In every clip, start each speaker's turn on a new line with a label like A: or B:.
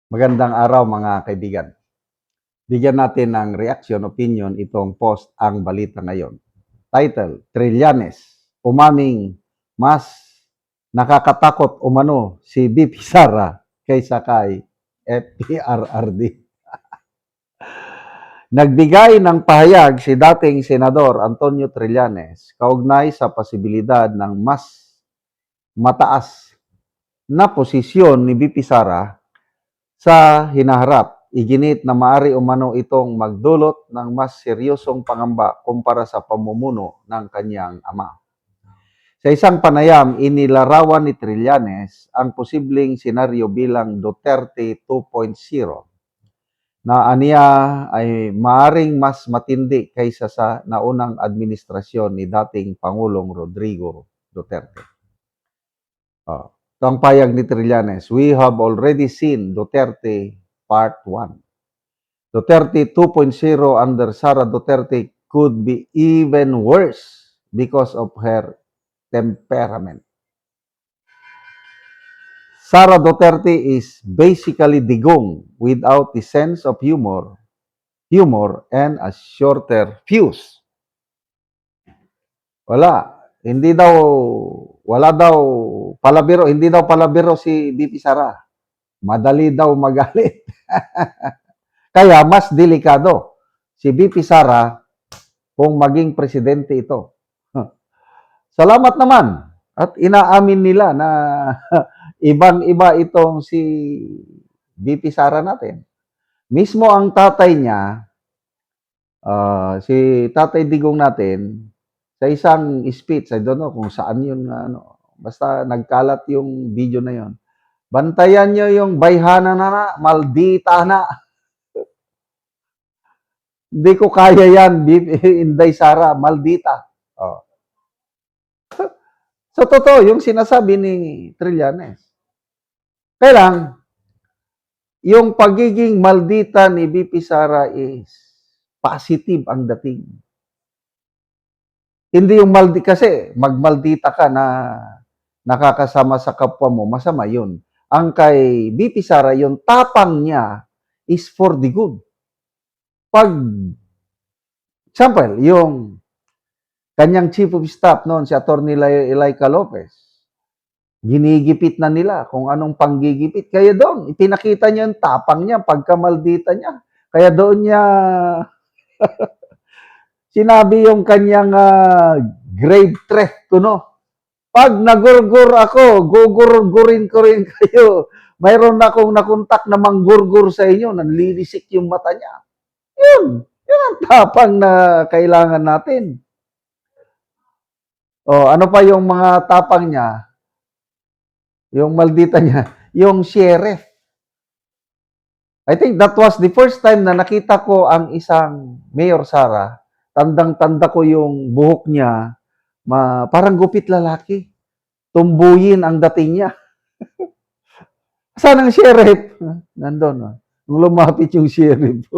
A: Magandang araw mga kaibigan. Bigyan natin ng reaction, opinion itong post ang balita ngayon. Title, Trillanes, umaming mas nakakatakot umano si BP Sara kaysa kay FPRRD. Nagbigay ng pahayag si dating Senador Antonio Trillanes kaugnay sa posibilidad ng mas mataas na posisyon ni BP Sara sa hinaharap. Iginit na maaari umano itong magdulot ng mas seryosong pangamba kumpara sa pamumuno ng kanyang ama. Sa isang panayam, inilarawan ni Trillanes ang posibleng senaryo bilang Duterte 2.0 na aniya ay maaring mas matindi kaysa sa naunang administrasyon ni dating Pangulong Rodrigo Duterte. Ito ang payag ni Trillanes. We have already seen Duterte Part 1. Duterte 2.0 under Sara Duterte could be even worse because of her temperament. Sara Duterte is basically digong without the sense of humor and a shorter fuse. Wala daw palabiro si BP Sara. Madali daw magalit. Kaya mas delikado si BP Sara kung maging presidente ito. Salamat naman at inaamin nila na ibang-iba itong si BP Sara natin. Mismo ang tatay niya, si Tatay Digong natin, sa isang speech, I don't know kung saan yun, basta nagkalat yung video na yun. Bantayan nyo yung bayhana na, maldita na. Hindi ko kaya yan, Inday Sara, maldita. Oh. So, totoo, yung sinasabi ni Trillanes. Kaya lang, yung pagiging maldita ni BP Sara is positive ang dating. Hindi yung kasi magmaldita ka na nakakasama sa kapwa mo, masama yun. Ang kay BP Sara, yung tapang niya is for the good. Pag, example, yung kanyang chief of staff noon, si Atty. Elayca Lopez, ginigipit na nila kung anong panggigipit. Kaya doon, ipinakita niya yung tapang niya, pagkamaldita niya. Kaya doon niya sinabi yung kanyang grave threat ko, no? Pag nagurgur ako, gugurgurin ko rin kayo. Mayroon akong nakontak na manggurgur sa inyo, nanlilisik yung mata niya. Yun ang tapang na kailangan natin. Ano pa yung mga tapang niya? Yung maldita niya, yung sheriff. I think that was the first time na nakita ko ang isang Mayor Sara. Tandang-tanda ko yung buhok niya, parang gupit lalaki. Tumbuyin ang dating niya. Saan ang sheriff? Nandun. Nung lumapit yung sheriff.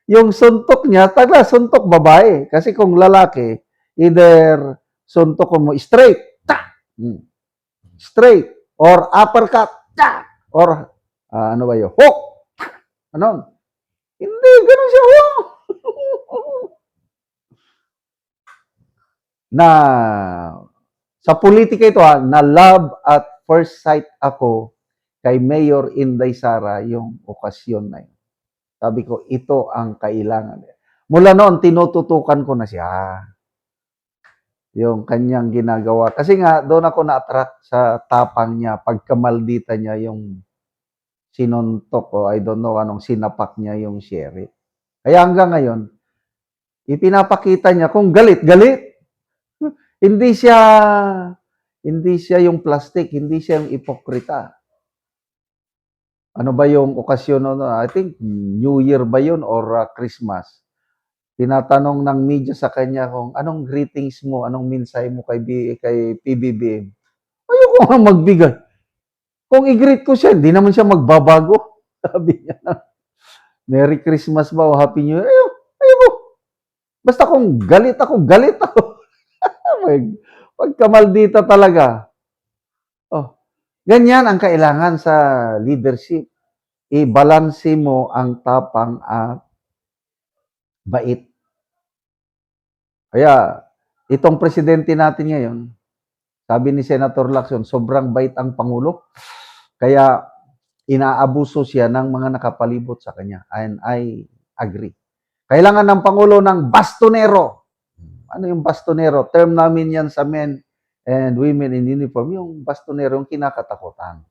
A: Yung suntok niya, suntok babae. Kasi kung lalaki, either suntok mo straight, straight, or uppercut, or ano ba yun? Hook! Ano? Hindi, ganun siya. Na sa politika ito, na love at first sight ako kay Mayor Inday Sara yung okasyon na yun. Sabi ko, ito ang kailangan. Mula noon, tinututukan ko na siya. Yung kanyang ginagawa. Kasi nga, doon ako na-attract sa tapang niya, pagkamaldita niya yung sinuntok o I don't know anong sinapak niya yung sheriff. Kaya hanggang ngayon, ipinapakita niya kung galit. Hindi siya yung plastic, hindi siya yung ipokrita. Ano ba yung okasyon no? I think New Year ba yun or Christmas? Tinatanong ng media sa kanya kung anong greetings mo, anong mensahe mo kay PBBM. Ayoko nga magbigay. Kung i-greet ko siya, hindi naman siya magbabago. Sabi niya, Merry Christmas ba o Happy New Year? Ayoko. Basta kung galit ako. Pagkamaldita talaga. Ganyan ang kailangan sa leadership. ibalanse mo ang tapang at bait. Kaya itong presidente natin ngayon, sabi ni Senator Lacson, sobrang bait ang Pangulo. Kaya inaabuso siya ng mga nakapalibot sa kanya. And I agree. Kailangan ng Pangulo ng bastonero. Ano yung bastonero? Term namin yan sa men and women in uniform. Yung bastonero, yung kinakatakutan.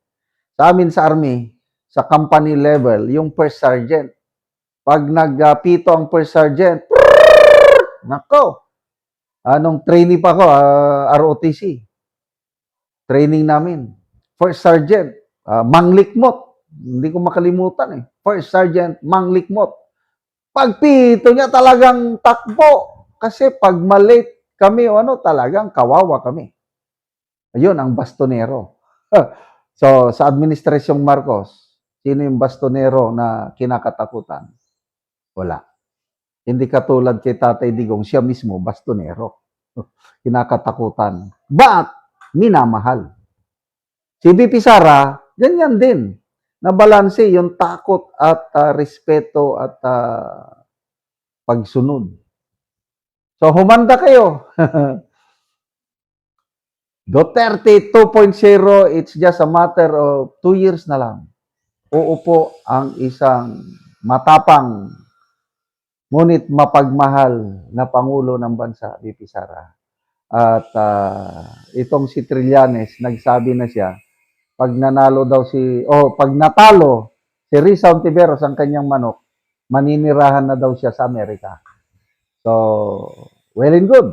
A: Sa amin sa Army, sa company level, yung first sergeant. Pag nagpito ang first sergeant, nako, anong trainee pa ko, ROTC. Training namin. First sergeant, manglikmot. Hindi ko makalimutan eh. First sergeant, manglikmot. Pagpito niya talagang takbo. Kasi pag malate kami o ano, talagang kawawa kami. Ayun ang bastonero. So, sa Administrasyong Marcos, sino yung bastonero na kinakatakutan? Wala. Hindi katulad kay Tatay Digong, siya mismo bastonero. Kinakatakutan. But, minamahal. Si VP Sara, ganyan din. Nabalanse yung takot at respeto at pagsunod. So, humanda kayo. Duterte 2.0, it's just a matter of 2 years na lang. Uupo ang isang matapang, ngunit mapagmahal na Pangulo ng Bansa, VP Sara. At itong si Trillanes, nagsabi na siya, pag natalo si Risa Ontiveros ang kanyang manok, maninirahan na daw siya sa Amerika. So, well and good.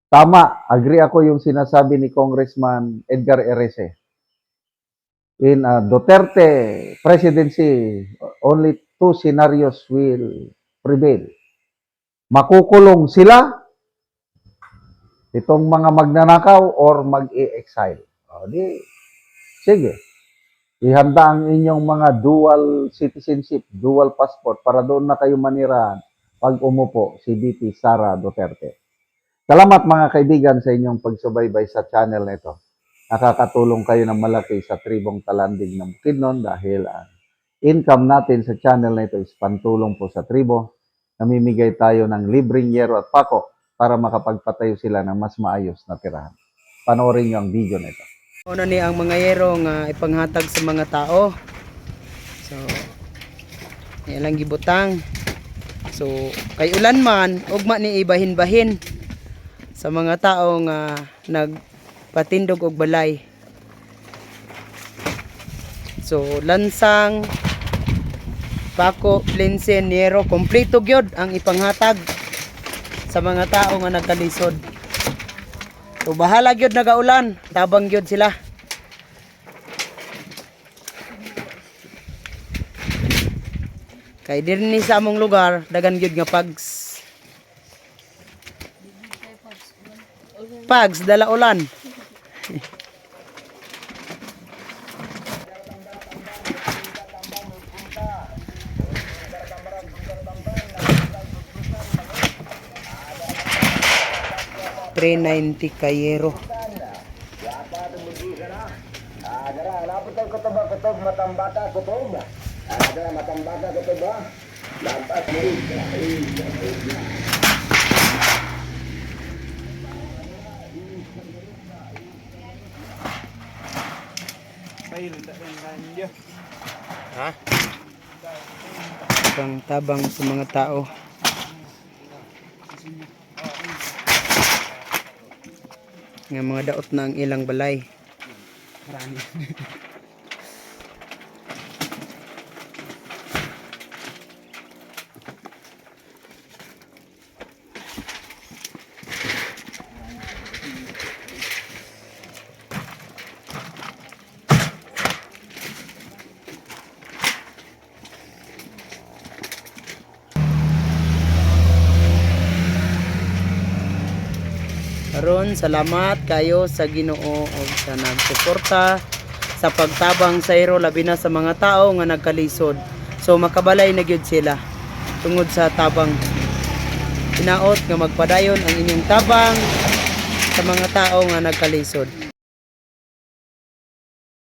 A: Tama, agree ako yung sinasabi ni Congressman Edgar Erese. In Duterte presidency, only 2 scenarios will prevail. Makukulong sila, itong mga magnanakaw, or mag-i-exile. Sige. Ihanda ang inyong mga dual citizenship, dual passport, para doon na kayo manirahan pag umupo si VP Sara Duterte. Salamat mga kaibigan sa inyong pagsubaybay sa channel na ito. Nakakatulong kayo ng malaki sa tribong Talandig ng Bukidnon dahil ang income natin sa channel na ito is pantulong po sa tribo. Namimigay tayo ng libreng yero at pako para makapagpatayo sila ng mas maayos na tirahan. Panoorin niyo ang video na ito.
B: Una ni ang mga yero nga ipanghatag sa mga tao. So, yan lang gibutang. So, kay ulan man, ugma ni ibahin-bahin sa mga tao nga nagpatindog og balay. So, lansang, pako, plinsen, yero, kompleto gyud ang ipanghatag sa mga tao nga nagkalisod. So, bahala gyud nagaulan, tabang gyud sila. Kay dinhi sa among lugar, dagan gyud nga pags dala ulan. $390 kayero. Ha? Pang tabang sa mga tao. Nga mga daot na ang ilang balay. Marami. Karon, salamat kayo sa Ginoo o sa nagsuporta sa pagtabang sa iro, labi na sa mga tao nga nagkalisod. So makabalay na gyud sila tungod sa tabang. Hinaot nga magpadayon ang inyong tabang sa mga tao nga nagkalisod.